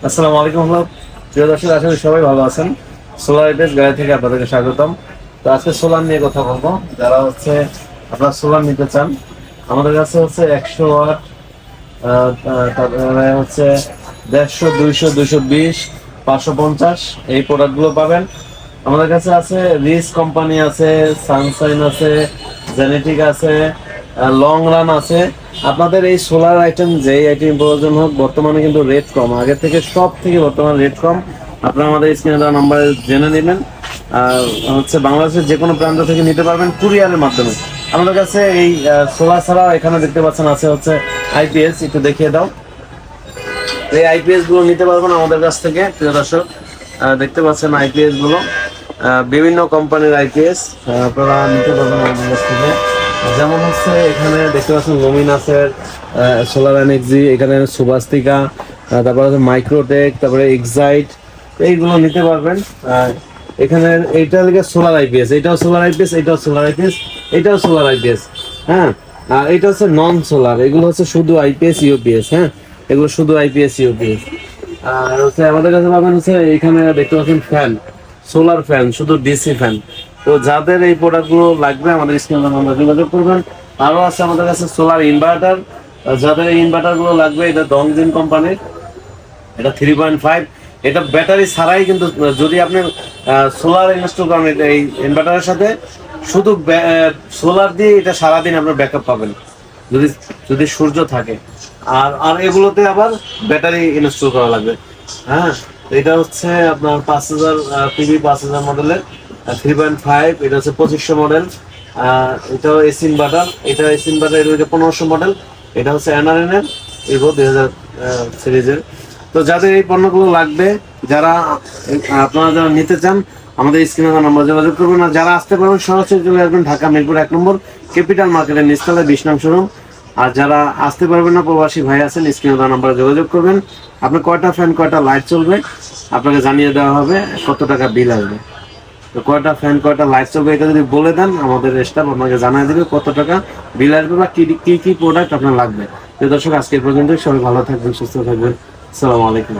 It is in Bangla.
আসসালামু আলাইকুম। প্রিয় দর্শক, আশা করি সবাই ভালো আছেন। সোলার আইপিএস গাড়ি থেকে আপনাদেরকে স্বাগতম। তো আজকে সোলার নিয়ে কথা বলবো। যারা আপনারা সোলার নিতে চান, আমাদের কাছে 100 ওয়াট, তারপরে 150, 200, 220, 550 এই প্রোডাক্টগুলো পাবেন। আমাদের কাছে আছে রিস কোম্পানি আছে, সানশাইন আছে, জেনেটিক আছে, লং রান আছে। আপনাদের এই সোলার আইটেম যেই আইটেম প্রয়োজন হোক, বর্তমানে কিন্তু রেট কম, আগের থেকে সব থেকে বর্তমানে রেট কম। আপনারা আমাদের স্ক্রিনে দেওয়া নাম্বারে জেনে নেবেন। আর বাংলাদেশের যে কোনো প্রান্ত থেকে নিতে পারবেন কুরিয়ারের মাধ্যমে। আমাদের কাছে এই সোলার ছাড়াও এখানে দেখতে পাচ্ছেন আছে আইপিএস। একটু দেখিয়ে দাও। এই আইপিএস গুলো নিতে পারবেন আমাদের কাছ থেকে। প্রিয় দর্শক, দেখতে পাচ্ছেন আইপিএস গুলো, বিভিন্ন কোম্পানির আইপিএস আপনারা নিতে পারবেন আমাদের কাছ থেকে। যেমন এখানে দেখতে পাচ্ছেন লুমিনাসের সোলার এনার্জি, এখানে সুভাস্তিকা, তারপরে মাইক্রোটেক, তারপরে এক্সাইট, এইগুলো নিতে পারবেন। এখানে এইটা লিখে সোলার আইপিএস, এটাও সোলার আইপিএস, এটাও সোলার আইপিএস, এটাও সোলার আইপিএস। হ্যাঁ, আর এটা নন সোলার, এগুলো শুধু আইপিএস ইউপিএস। হ্যাঁ, এগুলো শুধু আইপিএস ইউপিএস। আর আমাদের কাছে পাবেন এখানে দেখতে পাচ্ছেন ফ্যান, সোলার ফ্যান, শুধু ডিসি ফ্যান। তো যাদের এই প্রোডাক্টগুলো লাগবে আমাদের স্ক্রিনে নাম্বার যোগাযোগ করবেন। আরও আছে আমাদের কাছে সোলার ইনভার্টার। যাদের এই ইনভার্টারগুলো লাগবে, এটা ডংজিন কোম্পানির, এটা 3.5। এটা ব্যাটারি ছাড়াই, কিন্তু যদি আপনি সোলার ইনস্টল করেন এই ইনভার্টারের সাথে, শুধু সোলার দিয়ে এটা সারাদিন আপনার ব্যাকআপ পাবেন যদি যদি সূর্য থাকে। আর এগুলোতে আবার ব্যাটারি ইনস্টল করা লাগবে। হ্যাঁ, এটা আপনার 5000 পিভি 5000 মডেলের 3.5। এটা 2500 মডেল। এটাও এসি ইনভার্টার, এটা এসি ইনভার্টার, এটা 1500 মডেল। এটা এনআরএন এর ইভো 2000 সিরিজের। তো যাদের এই পণ্যগুলো লাগবে, আপনারা যারা নিতে চান, আমাদের স্ক্রিনে নাম্বার যোগাযোগ করবেন। আর যারা আসতে পারবেন, সরাসরি চলে আসবেন ঢাকা মিরপুর 1 নম্বর ক্যাপিটাল মার্কেটের নিচতলায় 20 নং শোরুম। আর যারা আসতে পারবেন না, প্রবাসী ভাই আছেন, স্ক্রিনে নাম্বারে যোগাযোগ করবেন। আপনার কয়টা ফ্যান, কয়টা লাইট চলবে আপনাকে জানিয়ে দেওয়া হবে, কত টাকা বিল আসবে। তো কয়টা ফ্যান, কয়টা লাইট চলবে এটা যদি বলে দেন, আমাদের স্টাফ আপনাকে জানিয়ে দেবে কত টাকা বিল আসবে বা কি কি প্রোডাক্ট আপনার লাগবে। তো দর্শক, আজকে পর্যন্ত সবাই ভালো থাকবেন, সুস্থ থাকবেন। আসসালামু আলাইকুম।